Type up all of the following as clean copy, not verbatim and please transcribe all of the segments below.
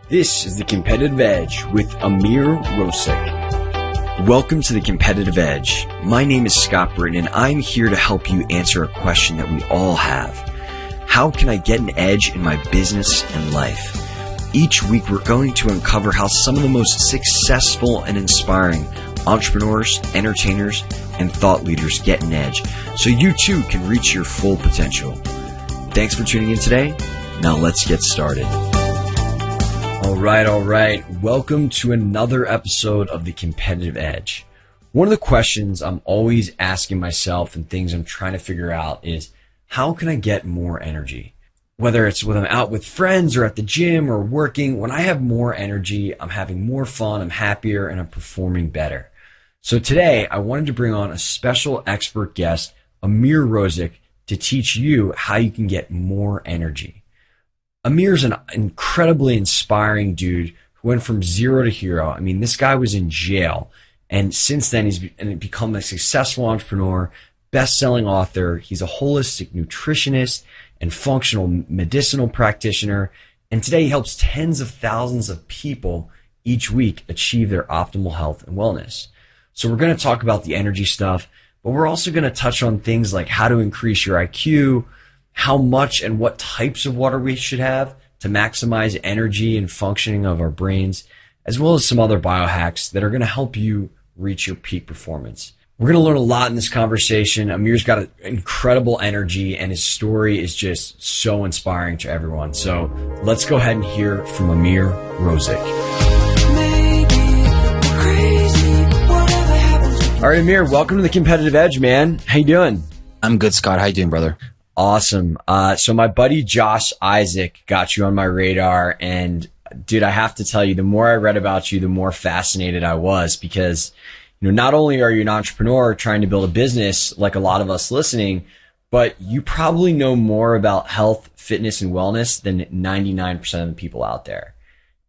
This is The Competitive Edge with Ameer Rosic. Welcome to The Competitive Edge. My name is Scott Britton, and I'm here to help you answer a question that we all have. How can I get an edge in my business and life? Each week, we're going to uncover how some of the most successful and inspiring entrepreneurs, entertainers, and thought leaders get an edge, so you too can reach your full potential. Thanks for tuning in today. Now let's get started. All right. Welcome to another episode of The Competitive Edge. One of the questions I'm always asking myself and things I'm trying to figure out is, how can I get more energy? Whether it's when I'm out with friends or at the gym or working, when I have more energy, I'm having more fun, I'm happier, and I'm performing better. So today, I wanted to bring on a special expert guest, Ameer Rosic, to teach you how you can get more energy. Amir's an incredibly inspiring dude who went from zero to hero. I mean, this guy was in jail, and since then he's become a successful entrepreneur, best-selling author. He's a holistic nutritionist and functional medicinal practitioner, and today he helps tens of thousands of people each week achieve their optimal health and wellness. So we're going to talk about the energy stuff, but we're also going to touch on things like how to increase your IQ, how much and what types of water we should have to maximize energy and functioning of our brains, as well as some other biohacks that are going to help you reach your peak performance. We're going to learn a lot in this conversation. Amir's got an incredible energy, and his story is just so inspiring to everyone. So let's go ahead and hear from Ameer Rosic. All right, Amir, welcome to The Competitive Edge, man. How you doing? I'm good, Scott. How you doing, brother? Awesome. So my buddy Josh Isaac got you on my radar, and dude, I have to tell you, the more I read about you, the more fascinated I was, because, you know, not only are you an entrepreneur trying to build a business like a lot of us listening, but you probably know more about health, fitness, and wellness than 99% of the people out there.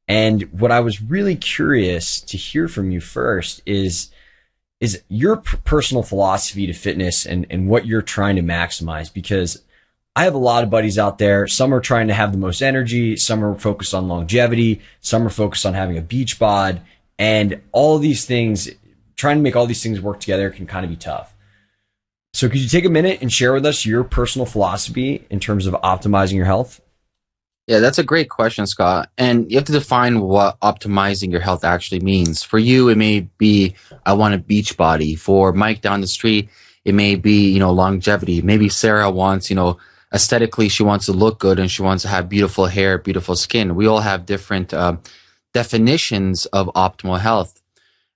And what I was really curious to hear from you first is your personal philosophy to fitness and what you're trying to maximize, because I have a lot of buddies out there. Some are trying to have the most energy. Some are focused on longevity. Some are focused on having a beach bod, and all these things, trying to make all these things work together can kind of be tough. So could you take a minute and share with us your personal philosophy in terms of optimizing your health? Yeah, that's a great question, Scott. And you have to define what optimizing your health actually means. For you, it may be, I want a beach body. For Mike down the street, it may be, longevity. Maybe Sarah wants, aesthetically, she wants to look good and she wants to have beautiful hair, beautiful skin. We all have different definitions of optimal health.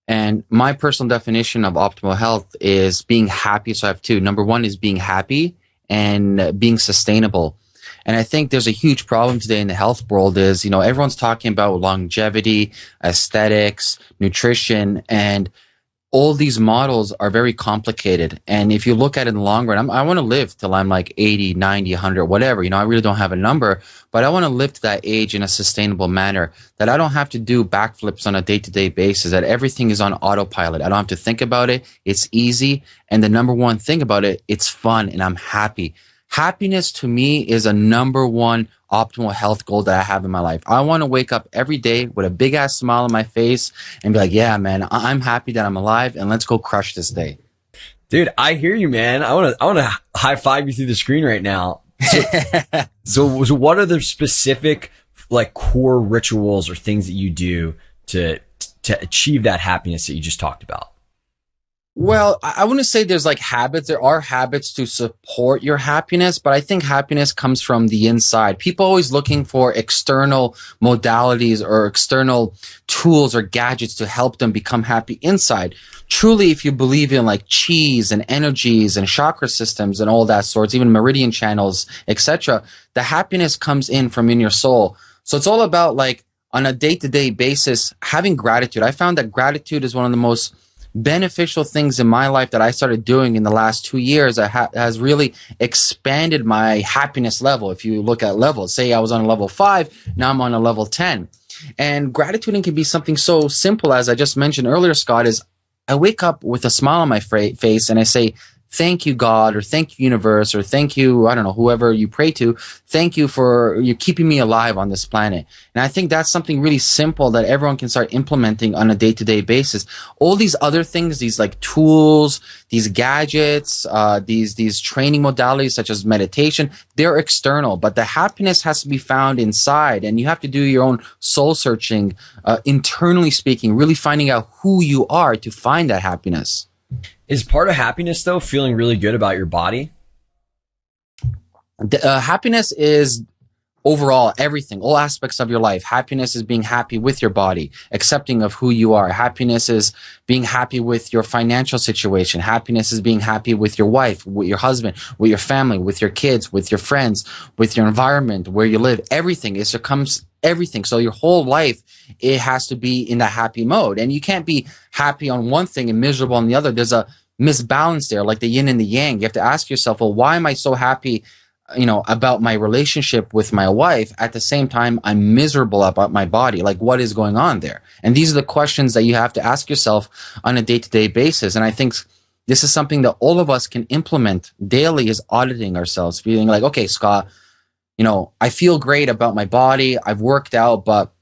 And my personal definition of optimal health is being happy. So I have two. Number one is being happy and being sustainable. And I think there's a huge problem today in the health world is, everyone's talking about longevity, aesthetics, nutrition, and all these models are very complicated. And if you look at it in the long run, I want to live till I'm like 80, 90, 100, whatever. I really don't have a number, but I want to live to that age in a sustainable manner, that I don't have to do backflips on a day-to-day basis, that everything is on autopilot. I don't have to think about it. It's easy. And the number one thing about it, it's fun and I'm happy. Happiness to me is a number one optimal health goal that I have in my life. I want to wake up every day with a big ass smile on my face and be like, yeah, man, I'm happy that I'm alive and let's go crush this day. Dude, I hear you, man. I want to high five you through the screen right now. So what are the specific like core rituals or things that you do to achieve that happiness that you just talked about? Well, I wouldn't say there's like habits. There are habits to support your happiness, but I think happiness comes from the inside. People are always looking for external modalities or external tools or gadgets to help them become happy inside. Truly, if you believe in like cheese and energies and chakra systems and all that sorts, even meridian channels, etc., the happiness comes in from in your soul. So it's all about like on a day-to-day basis, having gratitude. I found that gratitude is one of the most beneficial things in my life that I started doing in the last 2 years has really expanded my happiness level. If you look at levels, say I was on a level 5, now I'm on a level 10. And gratitude can be something so simple as I just mentioned earlier, Scott, is I wake up with a smile on my face and I say, thank you, God, or thank you, universe, or thank you, I don't know, whoever you pray to. Thank you for you keeping me alive on this planet. And I think that's something really simple that everyone can start implementing on a day-to-day basis. All these other things, these like tools, these gadgets, these training modalities such as meditation, they're external, but the happiness has to be found inside, and you have to do your own soul searching, internally speaking, really finding out who you are to find that happiness. Is part of happiness, though, feeling really good about your body? Happiness is overall everything, all aspects of your life. Happiness is being happy with your body, accepting of who you are. Happiness is being happy with your financial situation. Happiness is being happy with your wife, with your husband, with your family, with your kids, with your friends, with your environment, where you live. Everything. It comes everything. So your whole life, it has to be in that happy mode. And you can't be happy on one thing and miserable on the other. There's a misbalance there, like the yin and the yang. You have to ask yourself, well, why am I so happy, about my relationship with my wife? At the same time, I'm miserable about my body. Like, what is going on there? And these are the questions that you have to ask yourself on a day-to-day basis. And I think this is something that all of us can implement daily, is auditing ourselves, feeling like, okay, Scott, I feel great about my body. I've worked out, but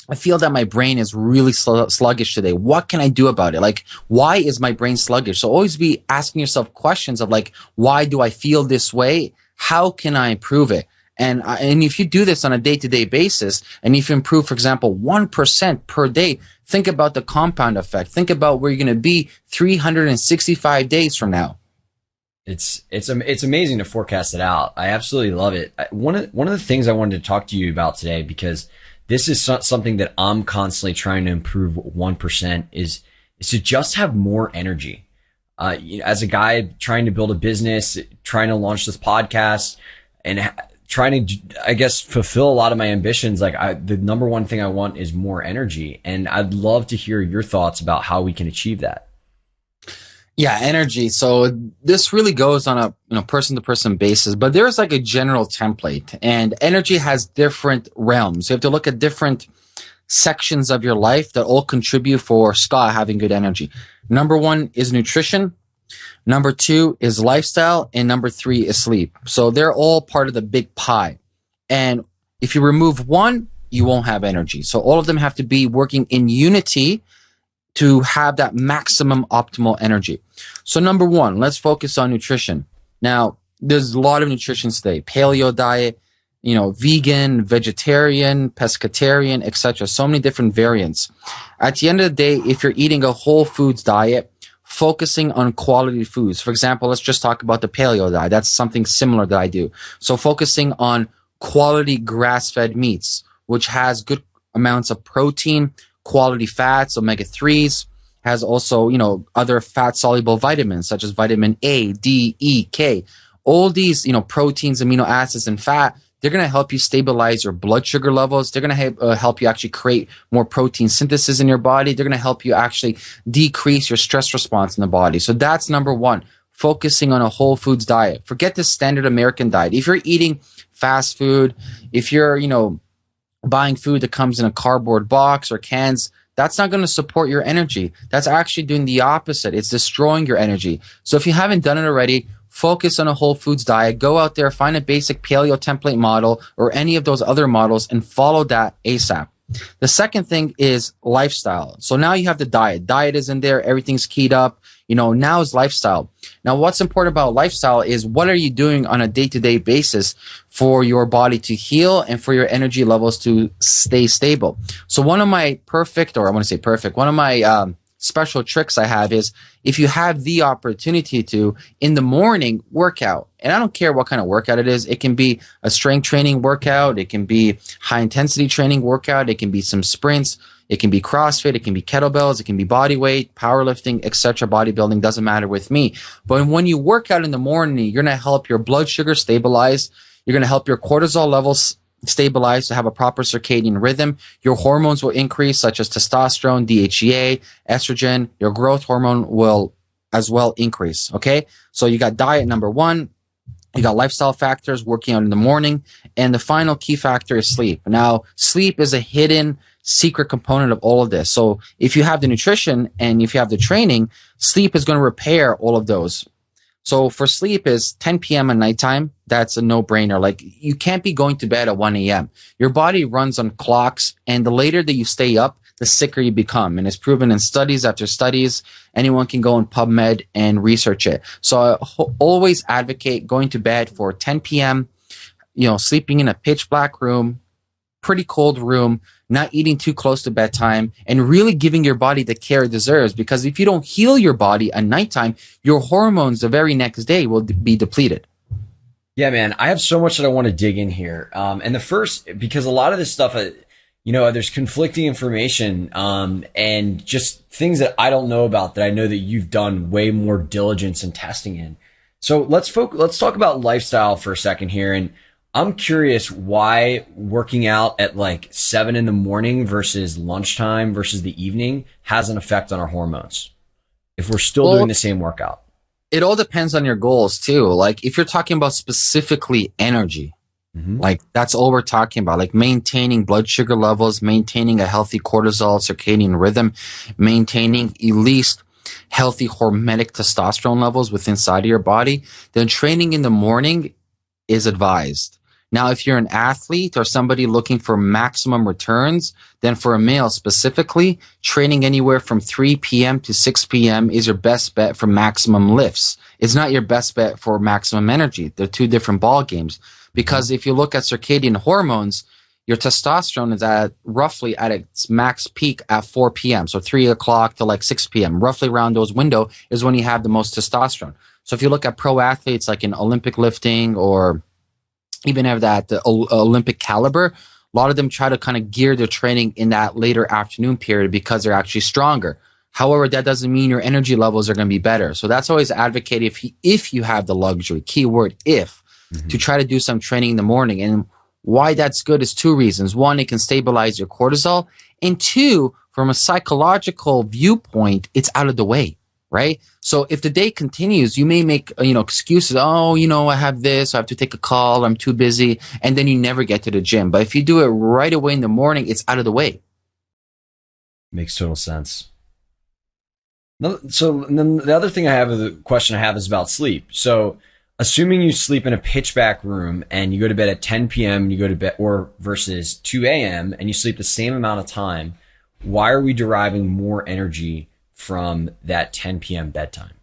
I feel that my brain is really sluggish today. What can I do about it? Like, why is my brain sluggish? So always be asking yourself questions of like, why do I feel this way? How can I improve it? And if you do this on a day-to-day basis, and if you improve, for example, 1% per day, think about the compound effect. Think about where you're going to be 365 days from now. It's amazing to forecast it out. I absolutely love it. One of the things I wanted to talk to you about today, because this is something that I'm constantly trying to improve 1%, is to just have more energy. As a guy trying to build a business, trying to launch this podcast, and trying to, I guess, fulfill a lot of my ambitions, the number one thing I want is more energy. And I'd love to hear your thoughts about how we can achieve that. Yeah, energy. So this really goes on a person-to-person basis, but there's like a general template, and energy has different realms. You have to look at different sections of your life that all contribute for Scott having good energy. Number one is nutrition. Number two is lifestyle. And number three is sleep. So they're all part of the big pie. And if you remove one, you won't have energy. So all of them have to be working in unity to have that maximum optimal energy. So number one, let's focus on nutrition. Now, there's a lot of nutrition today. Paleo diet, vegan, vegetarian, pescatarian, etc. So many different variants. At the end of the day, if you're eating a whole foods diet, focusing on quality foods. For example, let's just talk about the paleo diet. That's something similar that I do. So focusing on quality grass-fed meats, which has good amounts of protein, quality fats, omega-3s, has also, other fat-soluble vitamins such as vitamin A, D, E, K. All these, proteins, amino acids, and fat, they're going to help you stabilize your blood sugar levels. They're going to help you actually create more protein synthesis in your body. They're going to help you actually decrease your stress response in the body. So that's number one, focusing on a whole foods diet. Forget the standard American diet. If you're eating fast food, if you're, buying food that comes in a cardboard box or cans, that's not going to support your energy. That's actually doing the opposite. It's destroying your energy. So if you haven't done it already, focus on a whole foods diet. Go out there, find a basic paleo template model or any of those other models and follow that ASAP. The second thing is lifestyle. So now you have the diet. Diet is in there. Everything's keyed up. Now is lifestyle. Now, what's important about lifestyle is what are you doing on a day-to-day basis for your body to heal and for your energy levels to stay stable. So one of my one of my special tricks I have is if you have the opportunity to, in the morning, work out. And I don't care what kind of workout it is. It can be a strength training workout. It can be high intensity training workout. It can be some sprints. It can be CrossFit. It can be kettlebells. It can be body weight, powerlifting, etc. Bodybuilding, doesn't matter with me. But when you work out in the morning, you're going to help your blood sugar stabilize. You're going to help your cortisol levels stabilize to have a proper circadian rhythm. Your hormones will increase, such as testosterone, DHEA, estrogen. Your growth hormone will as well increase. Okay. So you got diet, number one. You got lifestyle factors, working out in the morning. And the final key factor is sleep. Now, sleep is a hidden secret component of all of this. So if you have the nutrition and if you have the training, sleep is going to repair all of those. So for sleep is 10 p.m. at nighttime. That's a no-brainer. Like you can't be going to bed at 1 a.m. Your body runs on clocks, and the later that you stay up, the sicker you become. And it's proven in studies after studies. Anyone can go on PubMed and research it. So I always advocate going to bed for 10 p.m., sleeping in a pitch black room, pretty cold room, not eating too close to bedtime, and really giving your body the care it deserves. Because if you don't heal your body at nighttime, your hormones the very next day will be depleted. Yeah, man, I have so much that I want to dig in here. And the first, because a lot of this stuff, there's conflicting information, and just things that I don't know about that I know that you've done way more diligence and testing in. So let's talk about lifestyle for a second here. And I'm curious why working out at like 7 a.m. versus lunchtime versus the evening has an effect on our hormones if we're still doing the same workout. It all depends on your goals too. Like if you're talking about specifically energy, like that's all we're talking about, like maintaining blood sugar levels, maintaining a healthy cortisol circadian rhythm, maintaining at least healthy hormetic testosterone levels within inside of your body, then training in the morning is advised. Now, if you're an athlete or somebody looking for maximum returns, then for a male specifically, training anywhere from 3 p.m. to 6 p.m. is your best bet for maximum lifts. It's not your best bet for maximum energy. They're two different ball games. Because if you look at circadian hormones, your testosterone is roughly at its max peak at 4 p.m. So 3 o'clock to like 6 p.m. Roughly around those window is when you have the most testosterone. So if you look at pro athletes like in Olympic lifting or even have that Olympic caliber, a lot of them try to kind of gear their training in that later afternoon period because they're actually stronger. However, that doesn't mean your energy levels are going to be better. So that's always advocated if you have the luxury, keyword if, to try to do some training in the morning. And why that's good is two reasons. One, it can stabilize your cortisol. And two, from a psychological viewpoint, it's out of the way. Right? So if the day continues, you may make, excuses. Oh, I have this, I have to take a call, I'm too busy. And then you never get to the gym. But if you do it right away in the morning, it's out of the way. Makes total sense. So and then the other thing the question I have is about sleep. So assuming you sleep in a pitch black room and you go to bed at 10 p.m. and you go to bed or versus 2 a.m. and you sleep the same amount of time, why are we deriving more energy from that 10 p.m. bedtime?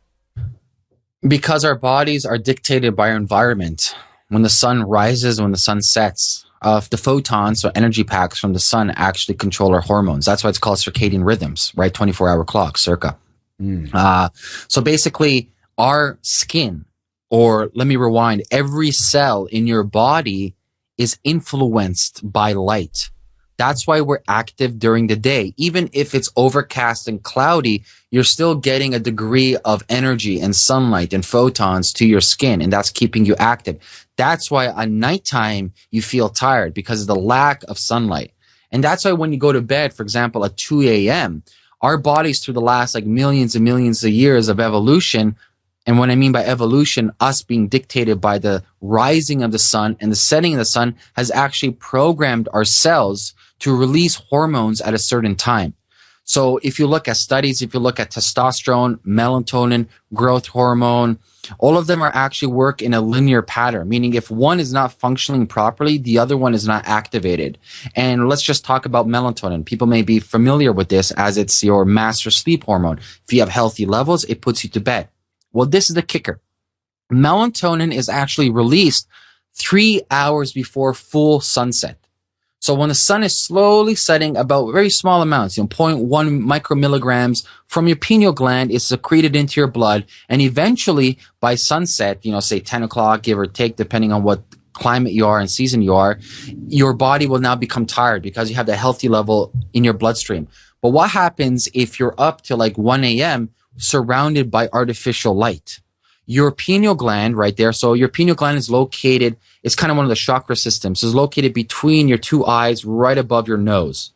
Because our bodies are dictated by our environment. When the sun rises, when the sun sets, the photons, so energy packs from the sun, actually control our hormones. That's why it's called circadian rhythms, right? 24-hour clock, circa. So basically, our skin, or let me rewind, every cell in your body is influenced by light. That's why we're active during the day. Even if it's overcast and cloudy, you're still getting a degree of energy and sunlight and photons to your skin, and that's keeping you active. That's why at nighttime you feel tired, because of the lack of sunlight. And that's why when you go to bed, for example, at 2 a.m., our bodies through the last millions and millions of years of evolution, and what I mean by evolution, us being dictated by the rising of the sun and the setting of the sun, has actually programmed our cells to release hormones at a certain time. So if you look at studies, if you look at testosterone, melatonin, growth hormone, all of them are actually work in a linear pattern, meaning if one is not functioning properly, the other one is not activated. And let's just talk about melatonin. People may be familiar with this as it's your master sleep hormone. If you have healthy levels, it puts you to bed. Well, this is the kicker. Melatonin is actually released 3 hours before full sunset. So when the sun is slowly setting, about very small amounts, 0.1 micromilligrams from your pineal gland is secreted into your blood. And eventually by sunset, say 10 o'clock, give or take, depending on what climate you are and season you are, your body will now become tired because you have the healthy level in your bloodstream. But what happens if you're up to 1 a.m. surrounded by artificial light? Your pineal gland right there. So your pineal gland is located, it's kind of one of the chakra systems. It's located between your two eyes, right above your nose.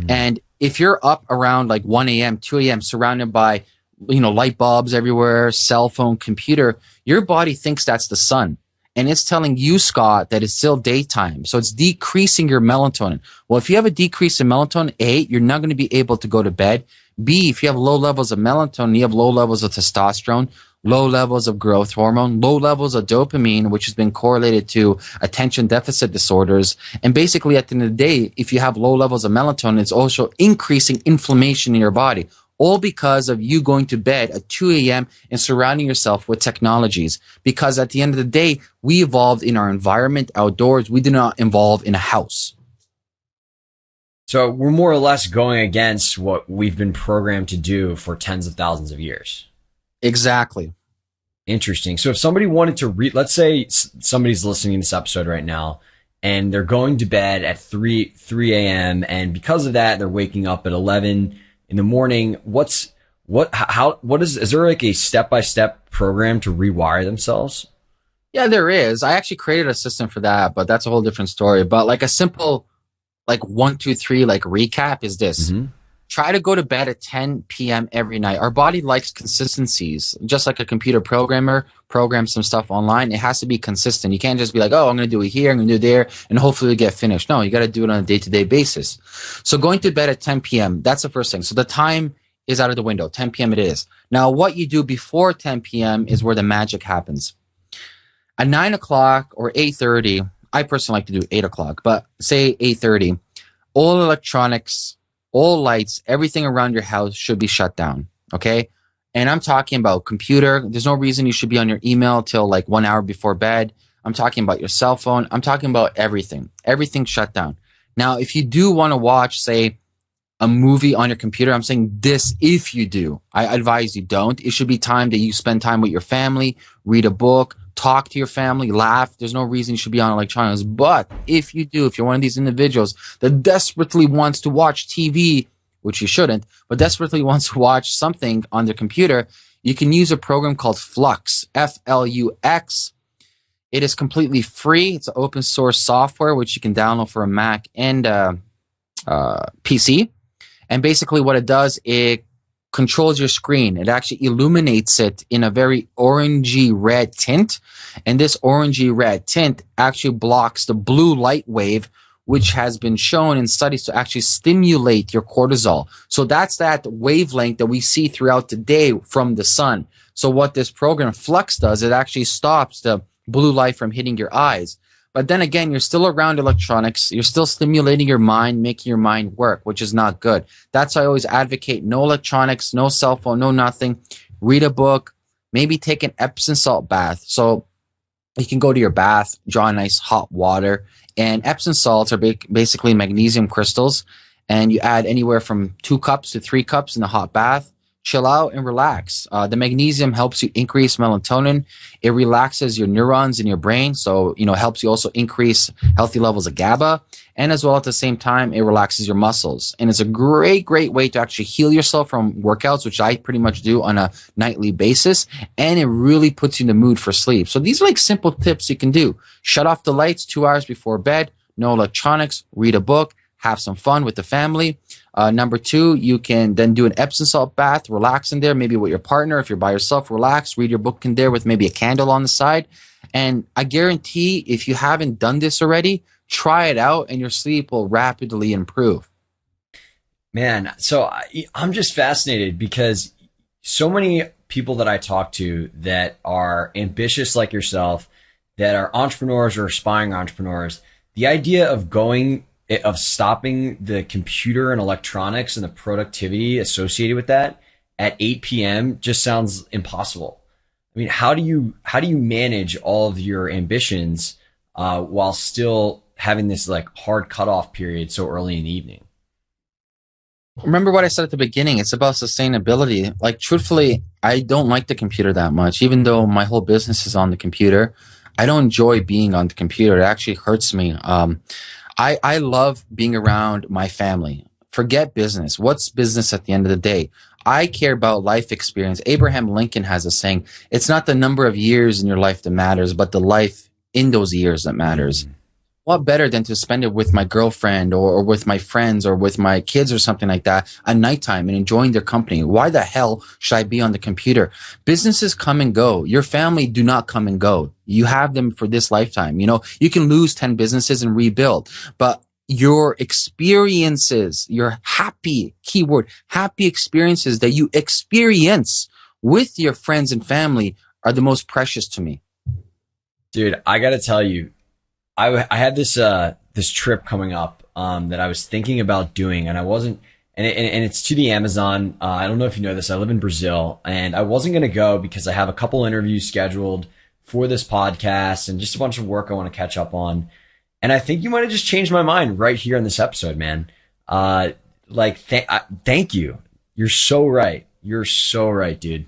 And if you're up around 1 a.m., 2 a.m., surrounded by, light bulbs everywhere, cell phone, computer, your body thinks that's the sun. And it's telling you, Scott, that it's still daytime. So it's decreasing your melatonin. Well, if you have a decrease in melatonin, A, you're not going to be able to go to bed. B, if you have low levels of melatonin, you have low levels of testosterone. low levels of growth hormone, low levels of dopamine, which has been correlated to attention deficit disorders. And basically, at the end of the day, if you have low levels of melatonin, it's also increasing inflammation in your body, all because of you going to bed at 2 a.m. and surrounding yourself with technologies. Because at the end of the day, we evolved in our environment outdoors. We did not evolve in a house. So we're more or less going against what we've been programmed to do for tens of thousands of years. Exactly. Interesting. So if somebody wanted to read, let's say somebody's listening to this episode right now and they're going to bed at 3 a.m. and because of that, they're waking up at 11 in the morning. Is there like a step-by-step program to rewire themselves? Yeah, there is. I actually created a system for that, but that's a whole different story. But like a simple, like 1, 2, 3, like recap is this. Mm-hmm. Try to go to bed at 10 p.m. every night. Our body likes consistencies. Just like a computer programmer programs some stuff online, it has to be consistent. You can't just be like, oh, I'm going to do it here, I'm going to do it there, and hopefully get finished. No, you got to do it on a day-to-day basis. So going to bed at 10 p.m., that's the first thing. So the time is out of the window. 10 p.m. it is. Now, what you do before 10 p.m. is where the magic happens. At 9 o'clock or 8:30, I personally like to do 8 o'clock, but say 8:30, all electronics, all lights, everything around your house should be shut down, okay? And I'm talking about computer. There's no reason you should be on your email till like 1 hour before bed. I'm talking about your cell phone. I'm talking about everything. Everything shut down. Now, if you do want to watch, say, a movie on your computer, I'm saying this if you do. I advise you don't. It should be time that you spend time with your family, read a book, talk to your family, laugh. There's no reason you should be on electronics. But if you do, if you're one of these individuals that desperately wants to watch TV, which you shouldn't, but desperately wants to watch something on their computer, you can use a program called Flux, Flux. It is completely free. It's an open source software, which you can download for a Mac and PC. And basically what it does, it controls your screen. It actually illuminates it in a very orangey red tint. And this orangey red tint actually blocks the blue light wave, which has been shown in studies to actually stimulate your cortisol. So that's that wavelength that we see throughout the day from the sun. So what this program Flux does, it actually stops the blue light from hitting your eyes. But then again, you're still around electronics. You're still stimulating your mind, making your mind work, which is not good. That's why I always advocate no electronics, no cell phone, no nothing. Read a book, maybe take an Epsom salt bath. So you can go to your bath, draw nice hot water, and Epsom salts are basically magnesium crystals. And you add anywhere from 2 cups to 3 cups in the hot bath. Chill out and relax. The magnesium helps you increase melatonin. It relaxes your neurons in your brain. So, helps you also increase healthy levels of GABA. And as well at the same time, it relaxes your muscles. And it's a great, great way to actually heal yourself from workouts, which I pretty much do on a nightly basis. And it really puts you in the mood for sleep. So these are like simple tips you can do. Shut off the lights 2 hours before bed. No electronics. Read a book. Have some fun with the family. Number 2, you can then do an Epsom salt bath, relax in there, maybe with your partner. If you're by yourself, relax, read your book in there with maybe a candle on the side. And I guarantee if you haven't done this already, try it out and your sleep will rapidly improve. Man, so I'm just fascinated because so many people that I talk to that are ambitious like yourself, that are entrepreneurs or aspiring entrepreneurs, the idea of stopping the computer and electronics and the productivity associated with that at 8 p.m. just sounds impossible. I mean, how do you manage all of your ambitions while still having this like hard cutoff period so early in the evening? Remember what I said at the beginning. It's about sustainability. Like, truthfully, I don't like the computer that much, even though my whole business is on the computer. I don't enjoy being on the computer. It actually hurts me. I love being around my family. Forget business. What's business at the end of the day? I care about life experience. Abraham Lincoln has a saying, it's not the number of years in your life that matters, but the life in those years that matters. Mm-hmm. What better than to spend it with my girlfriend or with my friends or with my kids or something like that at nighttime and enjoying their company? Why the hell should I be on the computer? Businesses come and go. Your family do not come and go. You have them for this lifetime. You can lose 10 businesses and rebuild, but your experiences, your happy, keyword, happy experiences that you experience with your friends and family are the most precious to me. Dude, I gotta tell you, I had this trip coming up that I was thinking about doing, and I wasn't, and it's to the Amazon. I don't know if you know this. I live in Brazil, and I wasn't gonna go because I have a couple interviews scheduled for this podcast and just a bunch of work I want to catch up on. And I think you might have just changed my mind right here in this episode, man. Thank you. You're so right. You're so right, dude.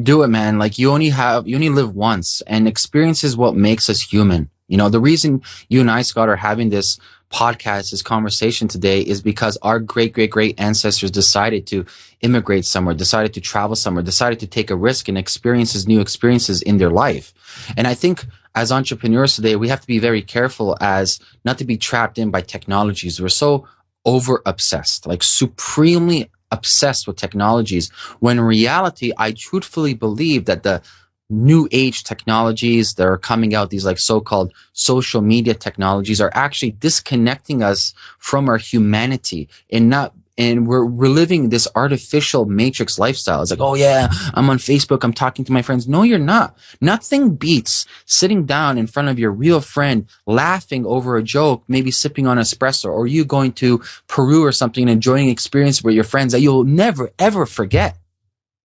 Do it, man. Like you only live once, and experience is what makes us human. You know, the reason you and I, Scott, are having this podcast, this conversation today is because our great, great, great ancestors decided to immigrate somewhere, decided to travel somewhere, decided to take a risk and experiences new experiences in their life. And I think as entrepreneurs today, we have to be very careful as not to be trapped in by technologies. We're so over obsessed, like supremely obsessed with technologies, when in reality, I truthfully believe that the new age technologies that are coming out, these like so-called social media technologies, are actually disconnecting us from our humanity and we're living this artificial matrix lifestyle. It's like, oh yeah, I'm on Facebook, I'm talking to my friends. No, you're not. Nothing beats sitting down in front of your real friend, laughing over a joke, maybe sipping on espresso, or you going to Peru or something and enjoying experience with your friends that you'll never ever forget.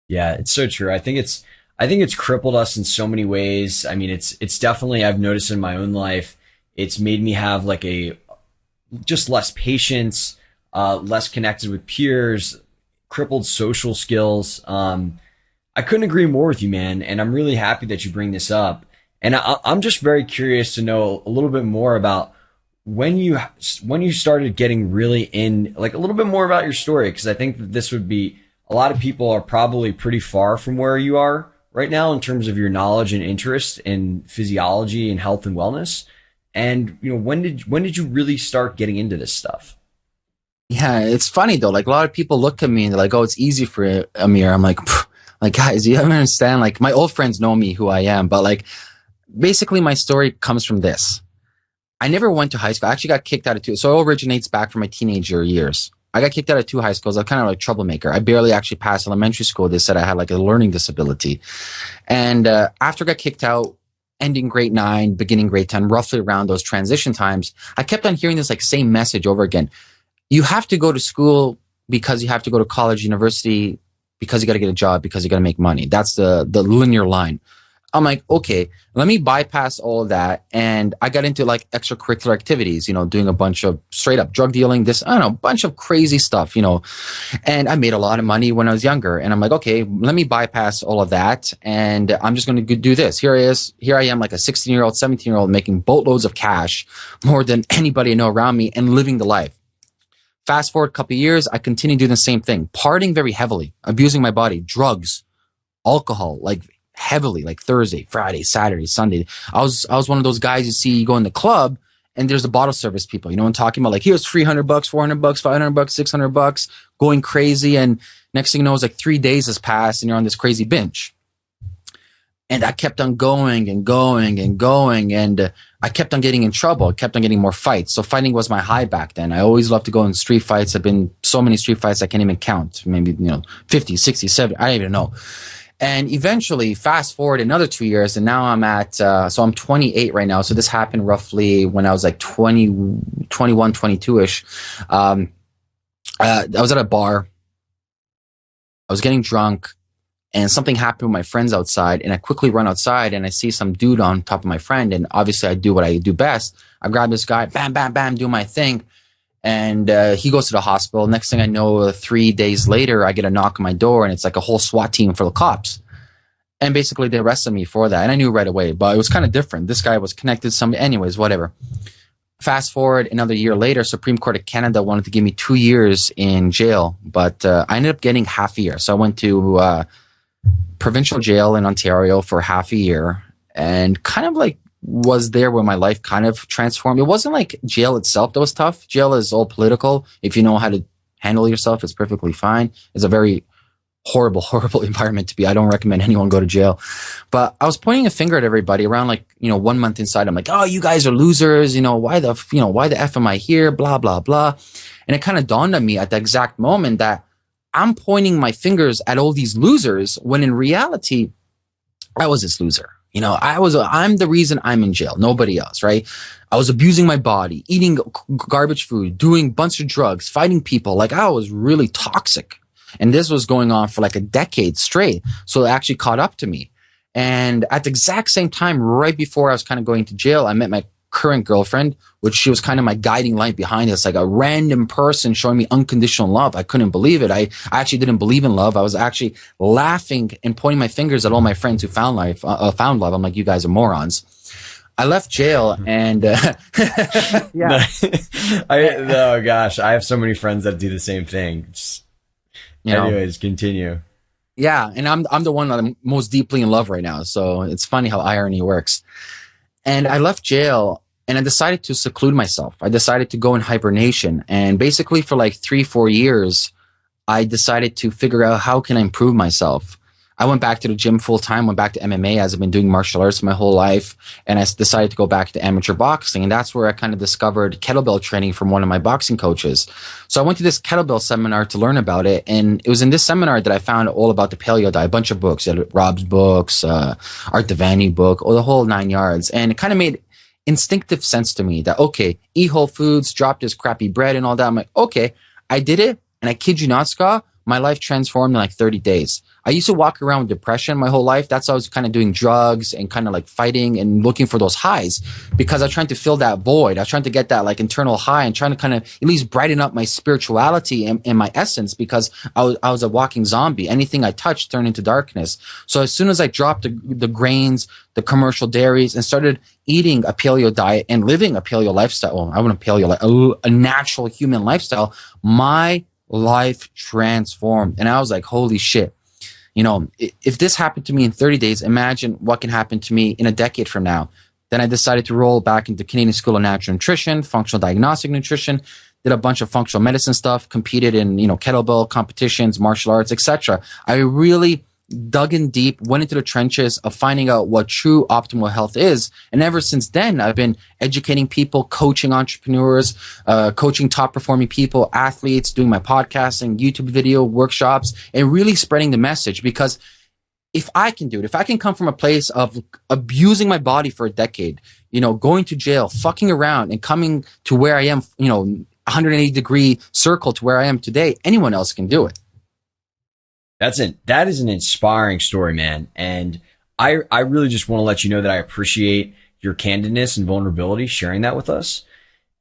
Yeah, it's so true. I think it's crippled us in so many ways. I mean, it's definitely, I've noticed in my own life, it's made me have like just less patience, less connected with peers, crippled social skills. I couldn't agree more with you, man. And I'm really happy that you bring this up. And I'm just very curious to know a little bit more about when you started getting really in, like a little bit more about your story. Cause I think that this would be, a lot of people are probably pretty far from where you are right now in terms of your knowledge and interest in physiology and health and wellness. And, you know, when did you really start getting into this stuff? Yeah, it's funny though. Like a lot of people look at me and they're like, "Oh, it's easy for you, Amir." I'm like, guys, you don't understand. Like my old friends know me who I am, but like basically my story comes from this. I never went to high school. I actually got kicked out of two. So it originates back from my teenager years. I got kicked out of two high schools. I'm kind of like a troublemaker. I barely actually passed elementary school. They said I had like a learning disability. And after I got kicked out, ending grade 9, beginning grade 10, roughly around those transition times, I kept on hearing this like same message over again. You have to go to school because you have to go to college, university, because you got to get a job, because you got to make money. That's the linear line. I'm like, okay, let me bypass all of that. And I got into like extracurricular activities, you know, doing a bunch of straight up drug dealing, I don't know, a bunch of crazy stuff, you know, and I made a lot of money when I was younger. And I'm like, okay, let me bypass all of that. And I'm just going to do this. Here I am like a 16-year-old, 17-year-old making boatloads of cash, more than anybody I know around me, and living the life. Fast forward a couple of years, I continue doing the same thing, partying very heavily, abusing my body, drugs, alcohol, like heavily, like Thursday, Friday, Saturday, Sunday. I was one of those guys you see, you go in the club and there's the bottle service people, you know what I'm talking about? Like here's $300, $400, $500, $600, going crazy. And next thing you know, it's like 3 days has passed and you're on this crazy binge. And I kept on going and going and going. And I kept on getting in trouble. I kept on getting more fights. So fighting was my high back then. I always loved to go in street fights. I've been so many street fights I can't even count. Maybe, 50, 60, 70. I don't even know. And eventually, fast forward another 2 years, and now I'm at, so I'm 28 right now. So this happened roughly when I was like 20, 21, 22-ish. I was at a bar. I was getting drunk. And something happened with my friends outside, and I quickly run outside and I see some dude on top of my friend. And obviously I do what I do best. I grab this guy, bam, bam, bam, do my thing. And he goes to the hospital. Next thing I know, 3 days later, I get a knock on my door, and it's like a whole SWAT team full of cops. And basically they arrested me for that. And I knew right away, but it was kind of different. This guy was connected to somebody. Anyways, whatever. Fast forward another year later, Supreme Court of Canada wanted to give me 2 years in jail, but I ended up getting half a year. So I went to provincial jail in Ontario for half a year, and kind of like was there where my life kind of transformed. It wasn't like jail itself that was tough. Jail is all political. If you know how to handle yourself, it's perfectly fine. It's a very horrible, horrible environment to be. I don't recommend anyone go to jail. But I was pointing a finger at everybody around 1 month inside. I'm like, oh, you guys are losers. Why the F am I here? Blah, blah, blah. And it kind of dawned on me at the exact moment that I'm pointing my fingers at all these losers when in reality, I was this loser. You know, I'm the reason I'm in jail, nobody else, right? I was abusing my body, eating garbage food, doing a bunch of drugs, fighting people. Like I was really toxic. And this was going on for like a decade straight. So it actually caught up to me. And at the exact same time, right before I was kind of going to jail, I met my current girlfriend, which she was kind of my guiding light behind this, like a random person showing me unconditional love. I couldn't believe it. I actually didn't believe in love. I was actually laughing and pointing my fingers at all my friends who found love. I'm like, you guys are morons. I left jail and yeah. Oh gosh, I have so many friends that do the same thing. Anyways, continue. Yeah, and I'm the one that I'm most deeply in love right now. So it's funny how irony works. And I left jail and I decided to seclude myself. I decided to go in hibernation. And basically for like 3-4 years, I decided to figure out how can I improve myself. I went back to the gym full time, went back to MMA as I've been doing martial arts my whole life. And I decided to go back to amateur boxing. And that's where I kind of discovered kettlebell training from one of my boxing coaches. So I went to this kettlebell seminar to learn about it. And it was in this seminar that I found all about the paleo diet, a bunch of books, Rob's books, Art Devani book, or the whole 9 yards. And it kind of made instinctive sense to me that, okay, eat whole foods, drop this crappy bread and all that. I'm like, okay, I did it. And I kid you not, Scott, my life transformed in like 30 days. I used to walk around with depression my whole life. That's why I was kind of doing drugs and kind of like fighting and looking for those highs because I was trying to fill that void. I was trying to get that like internal high and trying to kind of at least brighten up my spirituality and my essence because I was a walking zombie. Anything I touched turned into darkness. So as soon as I dropped the grains, the commercial dairies and started eating a paleo diet and living a paleo lifestyle, well, I want a paleo, a natural human lifestyle, my life transformed. And I was like, holy shit. You know, if this happened to me in 30 days, imagine what can happen to me in a decade from now. Then I decided to roll back into Canadian School of Natural Nutrition, functional diagnostic nutrition, did a bunch of functional medicine stuff, competed in, kettlebell competitions, martial arts, etc. I really dug in deep, went into the trenches of finding out what true optimal health is. And ever since then, I've been educating people, coaching entrepreneurs, coaching top performing people, athletes, doing my podcasting, YouTube video, workshops, and really spreading the message. Because if I can do it, if I can come from a place of abusing my body for a decade, going to jail, fucking around and coming to where I am, 180-degree circle to where I am today, anyone else can do it. That is an inspiring story, man. And I really just want to let you know that I appreciate your candidness and vulnerability, sharing that with us.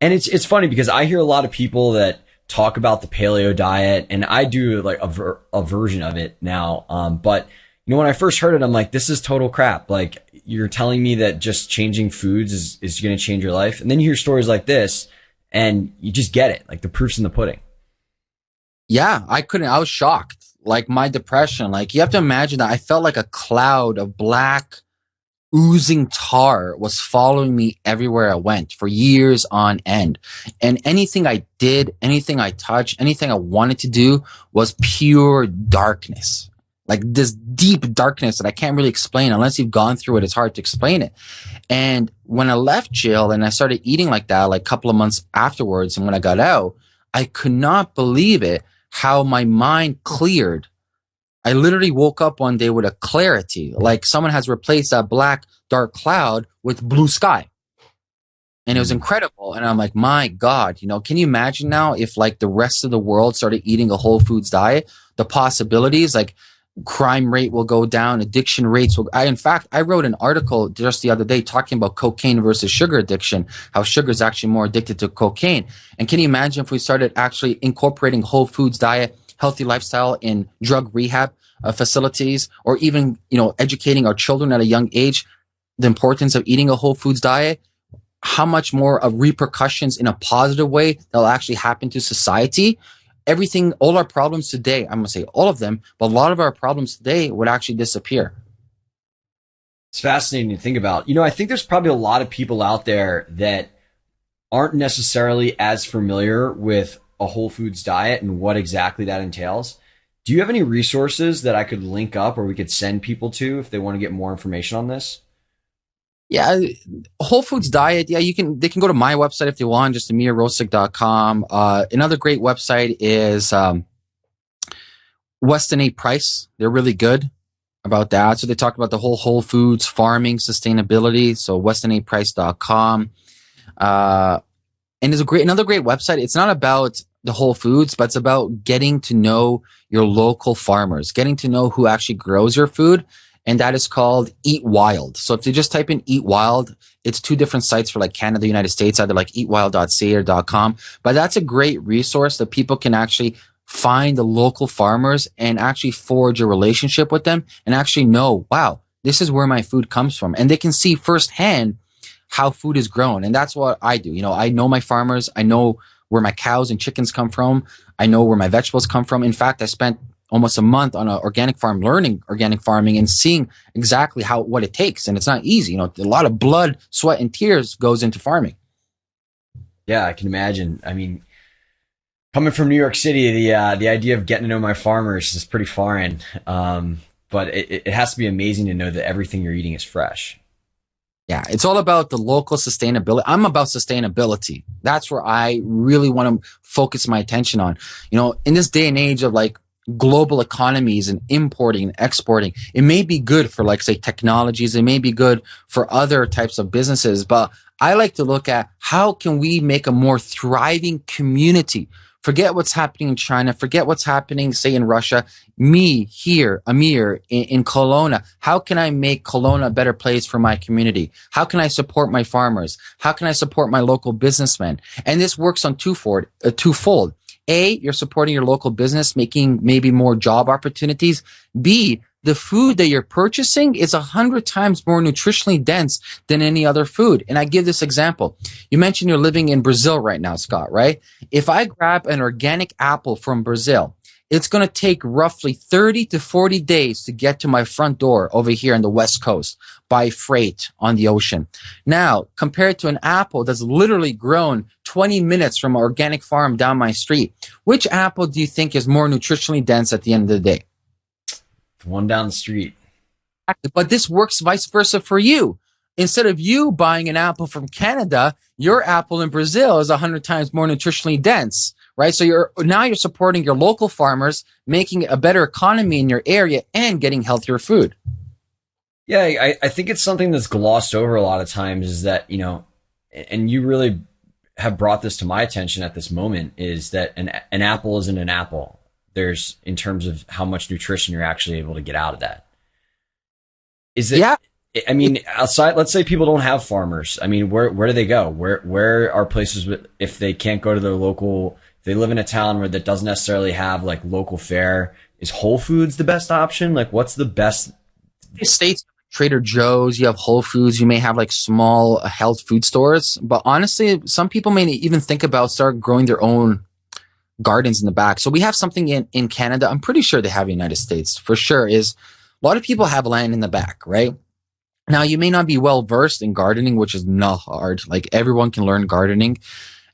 And it's funny because I hear a lot of people that talk about the paleo diet, and I do like a version of it now. But when I first heard it, I'm like, this is total crap. Like, you're telling me that just changing foods is going to change your life. And then you hear stories like this and you just get it. Like, the proof's in the pudding. Yeah, I was shocked. Like my depression, like you have to imagine that I felt like a cloud of black oozing tar was following me everywhere I went for years on end. And anything I did, anything I touched, anything I wanted to do was pure darkness. Like this deep darkness that I can't really explain unless you've gone through it. It's hard to explain it. And when I left jail and I started eating like that, like a couple of months afterwards, and when I got out, I could not believe it. How my mind cleared. I literally woke up one day with a clarity, like someone has replaced that black dark cloud with blue sky. And it was incredible. And I'm like, my God, can you imagine now if like the rest of the world started eating a whole foods diet, the possibilities, like crime rate will go down, addiction rates will. In fact, I wrote an article just the other day talking about cocaine versus sugar addiction, how sugar is actually more addicted to cocaine. And can you imagine if we started actually incorporating whole foods diet, healthy lifestyle in drug rehab facilities, or even, educating our children at a young age, the importance of eating a whole foods diet, how much more of repercussions in a positive way that will actually happen to society. Everything, all our problems today, I'm going to say all of them, but a lot of our problems today would actually disappear. It's fascinating to think about. I think there's probably a lot of people out there that aren't necessarily as familiar with a whole foods diet and what exactly that entails. Do you have any resources that I could link up or we could send people to if they want to get more information on this? Yeah, whole foods diet. Yeah, they can go to my website if they want, just ameerrosic.com. Another great website is Weston A. Price, they're really good about that. So they talk about the whole foods, farming, sustainability. So westonaprice.com. And it's another great website. It's not about the whole foods, but it's about getting to know your local farmers, getting to know who actually grows your food. And that is called Eat Wild. So if you just type in Eat Wild, it's two different sites for like Canada, United States, either like eatwild.ca or .com. But that's a great resource that people can actually find the local farmers and actually forge a relationship with them and actually know, wow, this is where my food comes from. And they can see firsthand how food is grown. And that's what I do. I know my farmers. I know where my cows and chickens come from. I know where my vegetables come from. In fact, I spent almost a month on an organic farm learning organic farming and seeing exactly what it takes. And it's not easy. A lot of blood, sweat, and tears goes into farming. Yeah, I can imagine. I mean, coming from New York City, the idea of getting to know my farmers is pretty foreign. But it has to be amazing to know that everything you're eating is fresh. Yeah, it's all about the local sustainability. I'm about sustainability. That's where I really want to focus my attention on. In this day and age of like global economies and importing and exporting, it may be good for like, say, technologies. It may be good for other types of businesses, but I like to look at how can we make a more thriving community. Forget what's happening in China. Forget what's happening, say, in Russia. Me here, Amir, in Kelowna. How can I make Kelowna a better place for my community? How can I support my farmers? How can I support my local businessmen? And this works on twofold. A, you're supporting your local business, making maybe more job opportunities. B, the food that you're purchasing is 100 times more nutritionally dense than any other food. And I give this example. You mentioned you're living in Brazil right now, Scott, right? If I grab an organic apple from Brazil, it's going to take roughly 30 to 40 days to get to my front door over here on the West Coast by freight on the ocean. Now, compared to an apple that's literally grown 20 minutes from an organic farm down my street, which apple do you think is more nutritionally dense at the end of the day? The one down the street. But this works vice versa for you. Instead of you buying an apple from Canada, your apple in Brazil is 100 times more nutritionally dense, right? So you're supporting your local farmers, making a better economy in your area and getting healthier food. Yeah, I think it's something that's glossed over a lot of times is that, and you really have brought this to my attention at this moment, is that an apple isn't an apple. There's, in terms of how much nutrition you're actually able to get out of that. Is it? Yeah. I mean, outside, let's say people don't have farmers. I mean, where do they go? Where are places if they can't go to their local? If they live in a town that doesn't necessarily have like local fare, is Whole Foods the best option? Like, what's the best? States, Trader Joe's, you have Whole Foods, you may have like small health food stores, but honestly, some people may even think about start growing their own gardens in the back. So we have something in Canada. I'm pretty sure they have in the United States for sure. Is a lot of people have land in the back, right? Now, you may not be well versed in gardening, which is not hard. Like everyone can learn gardening,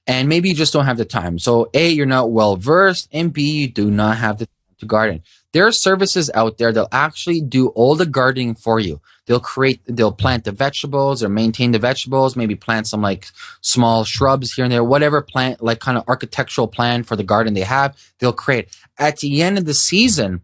and maybe you just don't have the time. So A, you're not well versed, and B, you do not have the time to garden. There are services out there that'll actually do all the gardening for you. They'll plant the vegetables or maintain the vegetables, maybe plant some like small shrubs here and there, whatever plant, like kind of architectural plan for the garden they have, they'll create. At the end of the season,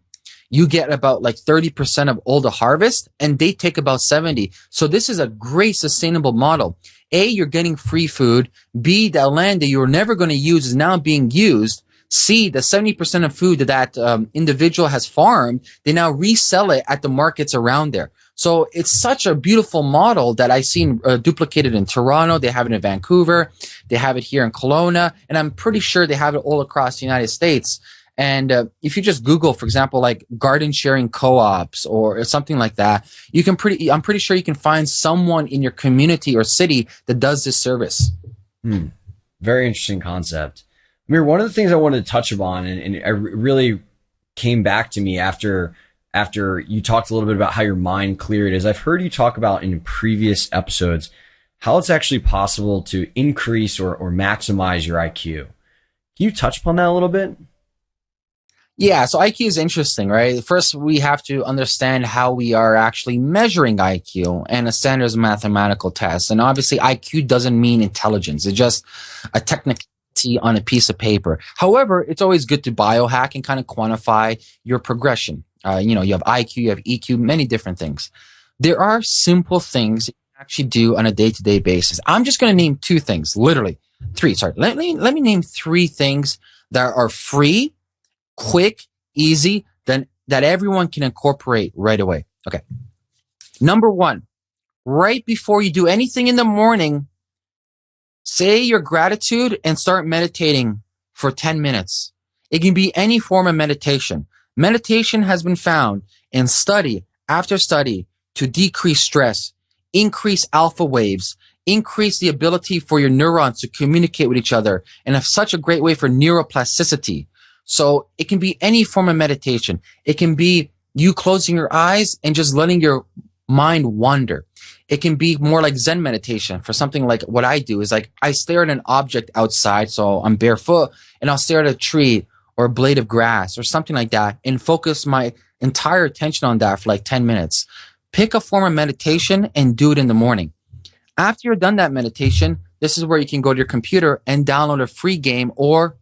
you get about like 30% of all the harvest, and they take about 70. So this is a great sustainable model. A, you're getting free food. B, the land that you were never going to use is now being used. C, the 70% of food that individual has farmed, they now resell it at the markets around there. So it's such a beautiful model that I've seen duplicated in Toronto. They have it in Vancouver. They have it here in Kelowna. And I'm pretty sure they have it all across the United States. And if you just Google, for example, like garden sharing co-ops or something like that, I'm pretty sure you can find someone in your community or city that does this service. Very interesting concept. Amir, one of the things I wanted to touch upon, and it really came back to me after you talked a little bit about how your mind cleared, is I've heard you talk about in previous episodes how it's actually possible to increase or maximize your IQ. Can you touch upon that a little bit? Yeah, so IQ is interesting, right? First, we have to understand how we are actually measuring IQ, and a standard is a mathematical test. And obviously, IQ doesn't mean intelligence. It's just a technicality see on a piece of paper. However, it's always good to biohack and kind of quantify your progression. You have IQ, you have EQ, many different things. There are simple things you can actually do on a day-to-day basis. I'm just going to name two things, literally three. Sorry, let me name three things that are free, quick, easy, that everyone can incorporate right away. Okay. Number one, right before you do anything in the morning, say your gratitude and start meditating for 10 minutes. It can be any form of meditation. Meditation has been found in study after study to decrease stress, increase alpha waves, increase the ability for your neurons to communicate with each other, and have such a great way for neuroplasticity. So it can be any form of meditation. It can be you closing your eyes and just letting your mind wander. It can be more like Zen meditation. For something like what I do is like I stare at an object outside, so I'm barefoot, and I'll stare at a tree or a blade of grass or something like that and focus my entire attention on that for like 10 minutes. Pick a form of meditation and do it in the morning. After you're done that meditation, this is where you can go to your computer and download a free game, or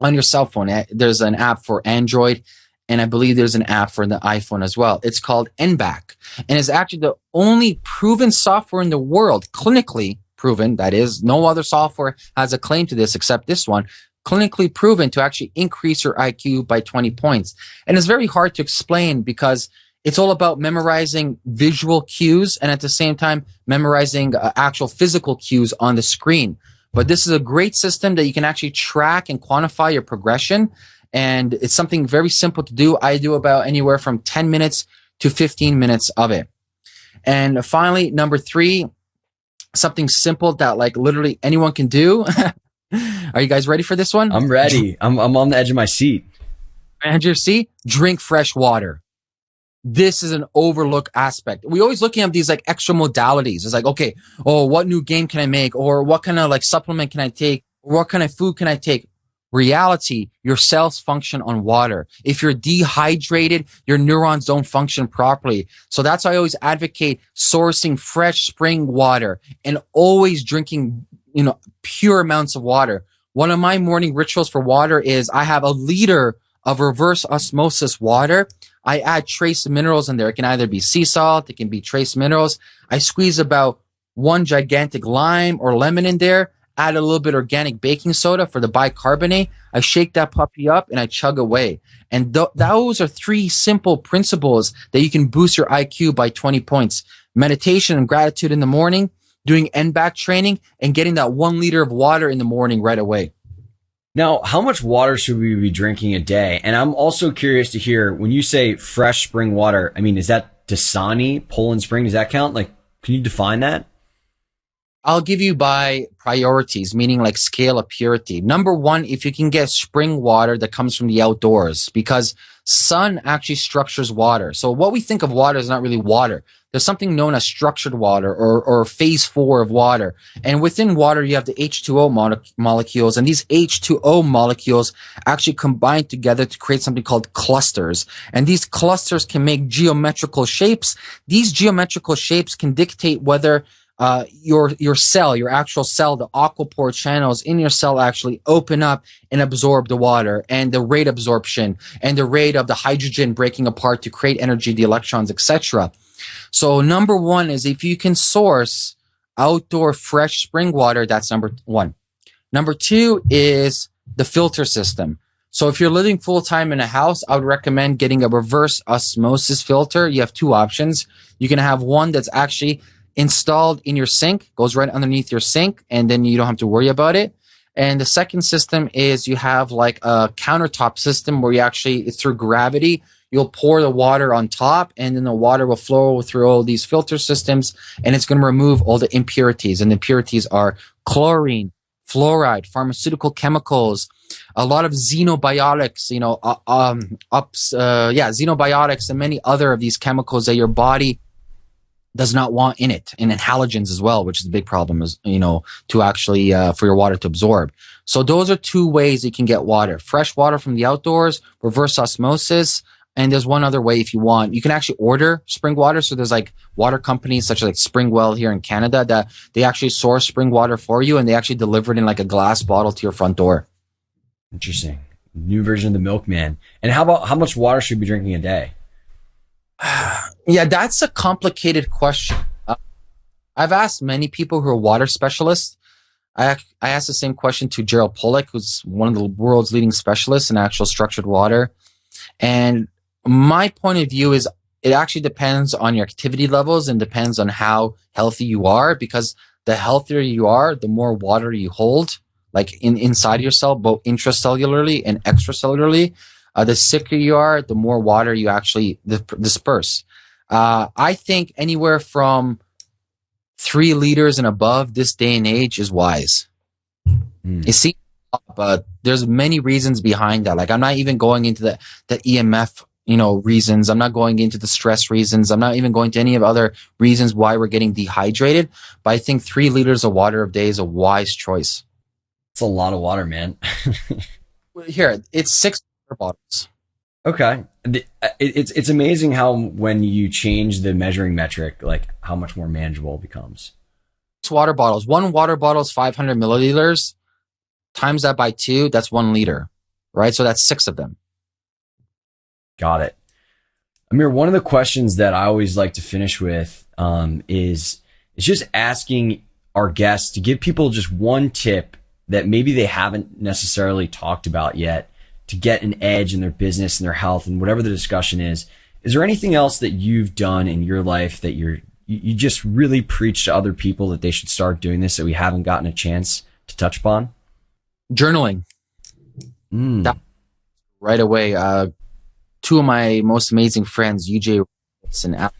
on your cell phone. There's an app for Android, and I believe there's an app for the iPhone as well. It's called NBAC, and it's actually the only proven software in the world, clinically proven, that is, no other software has a claim to this except this one, clinically proven to actually increase your IQ by 20 points. And it's very hard to explain because it's all about memorizing visual cues and at the same time memorizing actual physical cues on the screen. But this is a great system that you can actually track and quantify your progression. And it's something very simple to do. I do about anywhere from 10 minutes to 15 minutes of it. And finally, number three, something simple that like literally anyone can do. Are you guys ready for this one? I'm ready. I'm on the edge of my seat. Edge of your seat? Drink fresh water. This is an overlooked aspect. We always looking at these like extra modalities. It's like, okay, oh, what new game can I make? Or what kind of like supplement can I take? Or what kind of food can I take? Reality, your cells function on water. If you're dehydrated, your neurons don't function properly. So that's why I always advocate sourcing fresh spring water and always drinking, pure amounts of water. One of my morning rituals for water is I have a liter of reverse osmosis water. I add trace minerals in there. It can either be sea salt, it can be trace minerals. I squeeze about one gigantic lime or lemon in there, add a little bit organic baking soda for the bicarbonate. I shake that puppy up and I chug away. And those are three simple principles that you can boost your IQ by 20 points. Meditation and gratitude in the morning, doing NBAC training, and getting that 1 liter of water in the morning right away. Now, how much water should we be drinking a day? And I'm also curious to hear, when you say fresh spring water, I mean, is that Dasani, Poland Spring? Does that count? Like, can you define that? I'll give you by priorities, meaning like scale of purity. Number one, if you can get spring water that comes from the outdoors, because sun actually structures water. So what we think of water is not really water. There's something known as structured water or phase 4 of water. And within water, you have the H2O molecules. And these H2O molecules actually combine together to create something called clusters. And these clusters can make geometrical shapes. These geometrical shapes can dictate whether your cell, your actual cell, the aquapore channels in your cell actually open up and absorb the water, and the rate absorption and the rate of the hydrogen breaking apart to create energy, the electrons, etc. So number one is if you can source outdoor fresh spring water, that's number one. Number two is the filter system. So if you're living full time in a house, I would recommend getting a reverse osmosis filter. You have two options. You can have one that's actually installed in your sink, goes right underneath your sink, and then you don't have to worry about it. And the second system is you have like a countertop system where you actually, it's through gravity, you'll pour the water on top, and then the water will flow through all these filter systems, and it's going to remove all the impurities. And the impurities are chlorine, fluoride, pharmaceutical chemicals, a lot of xenobiotics, xenobiotics and many other of these chemicals that your body does not want in it, and then halogens as well, which is a big problem, is to actually for your water to absorb. So those are two ways you can get water: fresh water from the outdoors, reverse osmosis, And there's one other way if you want. You can actually order spring water. So there's like water companies such as like Springwell here in Canada that they actually source spring water for you and they actually deliver it in like a glass bottle to your front door. Interesting. New version of the milkman. And how much water should we be drinking a day? Yeah, that's a complicated question. I've asked many people who are water specialists. I asked the same question to Gerald Pollack, who's one of the world's leading specialists in actual structured water. And my point of view is it actually depends on your activity levels and depends on how healthy you are, because the healthier you are, the more water you hold, like inside yourself, both intracellularly and extracellularly. The sicker you are, the more water you actually disperse. I think anywhere from 3 liters and above this day and age is wise. It seems, but there's many reasons behind that. Like I'm not even going into the EMF, reasons. I'm not going into the stress reasons. I'm not even going to any of other reasons why we're getting dehydrated. But I think 3 liters of water a day is a wise choice. It's a lot of water, man. Here, it's 6 water bottles. Okay. It's amazing how when you change the measuring metric, like how much more manageable it becomes. 6 water bottles. 1 water bottle is 500 milliliters. Times that by 2, that's 1 liter, right? So that's 6 of them. Got it. Amir, one of the questions that I always like to finish with is just asking our guests to give people just one tip that maybe they haven't necessarily talked about yet to get an edge in their business and their health and whatever the discussion is. Is there anything else that you've done in your life that you just really preach to other people that they should start doing this that we haven't gotten a chance to touch upon? Journaling. Right away. 2 of my most amazing friends, UJ and Alex,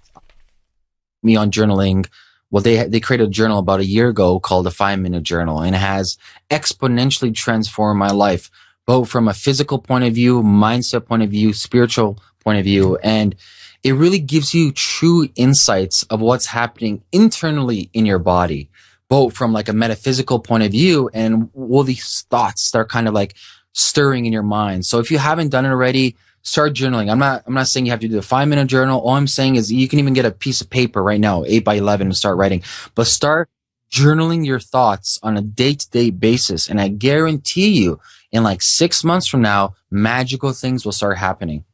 me on journaling. Well, they created a journal about a year ago called the 5-Minute Journal, and it has exponentially transformed my life, both from a physical point of view, mindset point of view, spiritual point of view. And it really gives you true insights of what's happening internally in your body, both from like a metaphysical point of view and all these thoughts that are kind of like stirring in your mind. So if you haven't done it already, start journaling. I'm not saying you have to do the 5-minute journal. All I'm saying is you can even get a piece of paper right now, 8x11, and start writing. But start journaling your thoughts on a day-to-day basis. And I guarantee you, in like 6 months from now, magical things will start happening.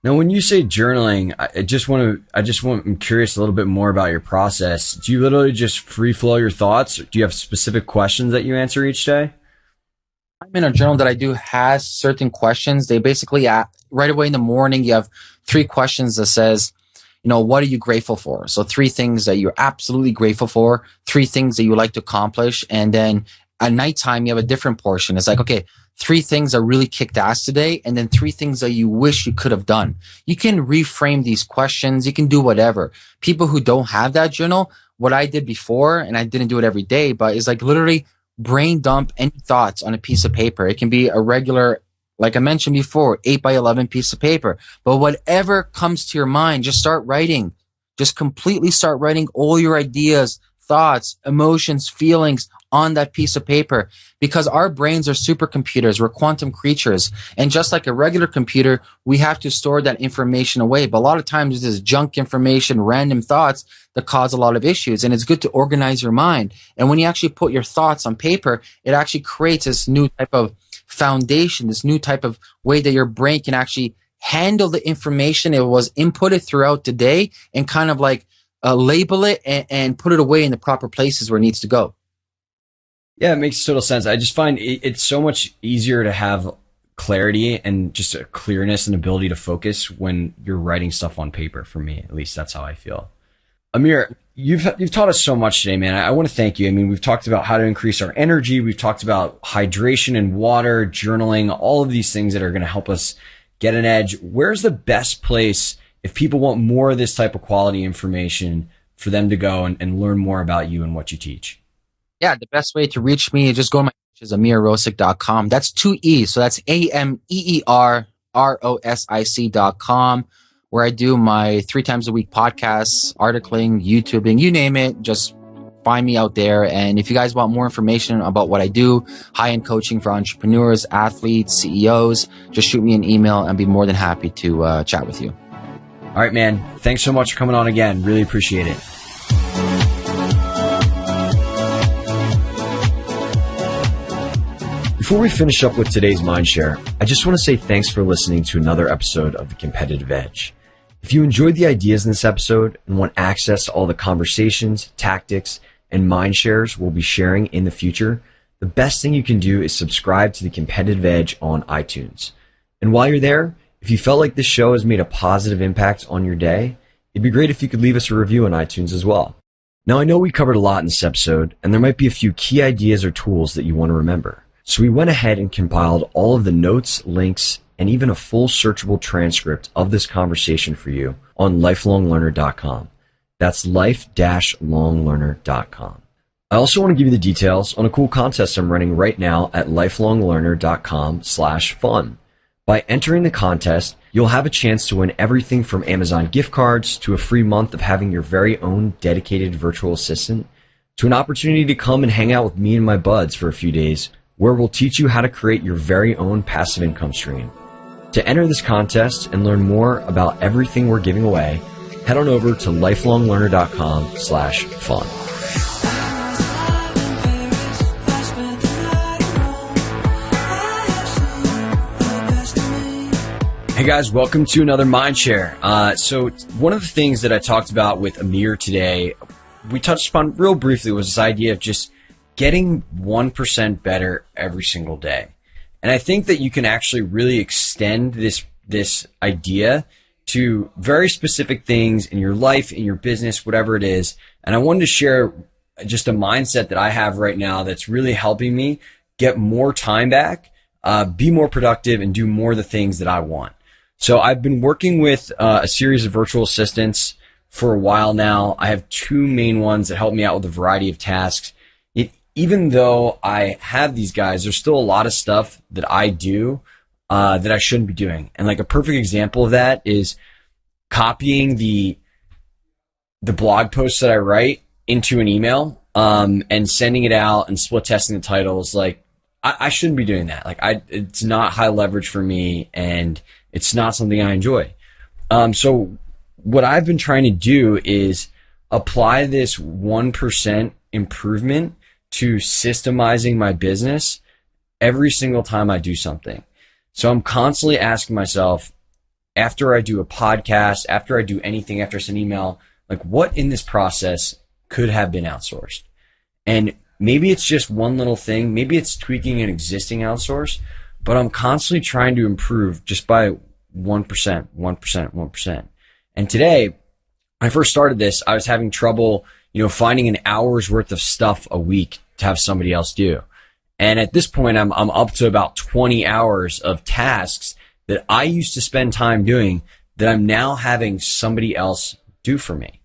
Now, when you say journaling, I'm curious a little bit more about your process. Do you literally just free flow your thoughts? Do you have specific questions that you answer each day? I'm in a journal that I do has certain questions. They basically, right away in the morning, you have 3 questions that says, what are you grateful for? So 3 things that you're absolutely grateful for, 3 things that you like to accomplish. And then at nighttime, you have a different portion. It's like, okay, 3 things that really kicked ass today, and then 3 things that you wish you could have done. You can reframe these questions. You can do whatever. People who don't have that journal, what I did before, and I didn't do it every day, but it's like literally brain dump any thoughts on a piece of paper. It can be a regular, like I mentioned before, 8x11 piece of paper. But whatever comes to your mind, just start writing. Just completely start writing all your ideas, thoughts, emotions, feelings on that piece of paper, because our brains are supercomputers. We're quantum creatures. And just like a regular computer, we have to store that information away. But a lot of times there's junk information, random thoughts that cause a lot of issues. And it's good to organize your mind. And when you actually put your thoughts on paper, it actually creates this new type of foundation, this new type of way that your brain can actually handle the information it was inputted throughout the day and kind of like label it and put it away in the proper places where it needs to go. Yeah, it makes total sense. I just find it's so much easier to have clarity and just a clearness and ability to focus when you're writing stuff on paper. For me, at least that's how I feel. Amir, you've taught us so much today, man. I want to thank you. I mean, we've talked about how to increase our energy. We've talked about hydration and water, journaling, all of these things that are going to help us get an edge. Where's the best place if people want more of this type of quality information for them to go and learn more about you and what you teach? Yeah, the best way to reach me is just go to my page, is AmeerRosic.com. That's 2 E's. So that's AmeerRosic.com, where I do my 3 times a week podcasts, articling, YouTubing, you name it. Just find me out there. And if you guys want more information about what I do, high-end coaching for entrepreneurs, athletes, CEOs, just shoot me an email and I'd be more than happy to chat with you. All right, man. Thanks so much for coming on again. Really appreciate it. Before we finish up with today's Mindshare, I just want to say thanks for listening to another episode of The Competitive Edge. If you enjoyed the ideas in this episode and want access to all the conversations, tactics, and mind shares we'll be sharing in the future, the best thing you can do is subscribe to The Competitive Edge on iTunes. And while you're there, if you felt like this show has made a positive impact on your day, it'd be great if you could leave us a review on iTunes as well. Now, I know we covered a lot in this episode, and there might be a few key ideas or tools that you want to remember. So we went ahead and compiled all of the notes, links, and even a full searchable transcript of this conversation for you on lifelonglearner.com. That's life-longlearner.com. I also want to give you the details on a cool contest I'm running right now at lifelonglearner.com/fun. By entering the contest, you'll have a chance to win everything from Amazon gift cards to a free month of having your very own dedicated virtual assistant to an opportunity to come and hang out with me and my buds for a few days, where we'll teach you how to create your very own passive income stream. To enter this contest and learn more about everything we're giving away, head on over to lifelonglearner.com/fun. Hey guys, welcome to another Mindshare. So one of the things that I talked about with Amir today, we touched upon real briefly, was this idea of just getting 1% better every single day. And I think that you can actually really extend this idea to very specific things in your life, in your business, whatever it is. And I wanted to share just a mindset that I have right now that's really helping me get more time back, be more productive, and do more of the things that I want. So I've been working with a series of virtual assistants for a while now. I have two main ones that help me out with a variety of tasks. Even though I have these guys, there's still a lot of stuff that I do that I shouldn't be doing. And like a perfect example of that is copying the blog posts that I write into an email and sending it out and split testing the titles. Like I shouldn't be doing that. Like it's not high leverage for me, and it's not something I enjoy. So what I've been trying to do is apply this 1% improvement to systemizing my business every single time I do something. So I'm constantly asking myself, after I do a podcast, after I do anything, after I send an email, like what in this process could have been outsourced? And maybe it's just one little thing, maybe it's tweaking an existing outsource, but I'm constantly trying to improve just by 1%. And today, when I first started this, I was having trouble, finding an hour's worth of stuff a week to have somebody else do. And at this point, I'm up to about 20 hours of tasks that I used to spend time doing that I'm now having somebody else do for me.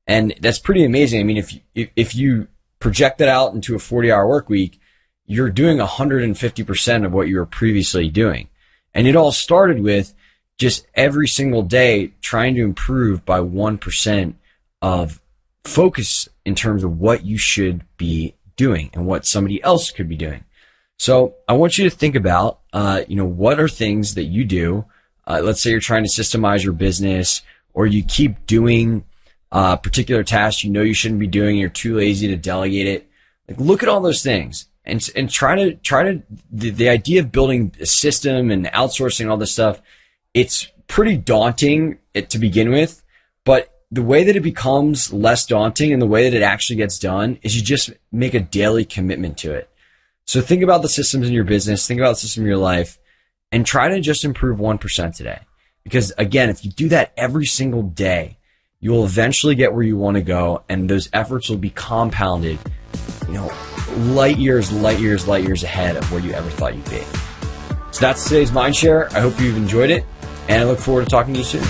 And that's pretty amazing. I mean, if you project that out into a 40-hour work week, you're doing 150% of what you were previously doing. And it all started with just every single day trying to improve by 1% of focus in terms of what you should be doing and what somebody else could be doing. So I want you to think about, what are things that you do? Let's say you're trying to systemize your business, or you keep doing particular tasks you shouldn't be doing. You're too lazy to delegate it. Like, look at all those things and try to the idea of building a system and outsourcing all this stuff. It's pretty daunting to begin with, but the way that it becomes less daunting and the way that it actually gets done is you just make a daily commitment to it. So think about the systems in your business, think about the system in your life, and try to just improve 1% today. Because again, if you do that every single day, you will eventually get where you want to go, and those efforts will be compounded, light years ahead of where you ever thought you'd be. So that's today's Mindshare. I hope you've enjoyed it, and I look forward to talking to you soon.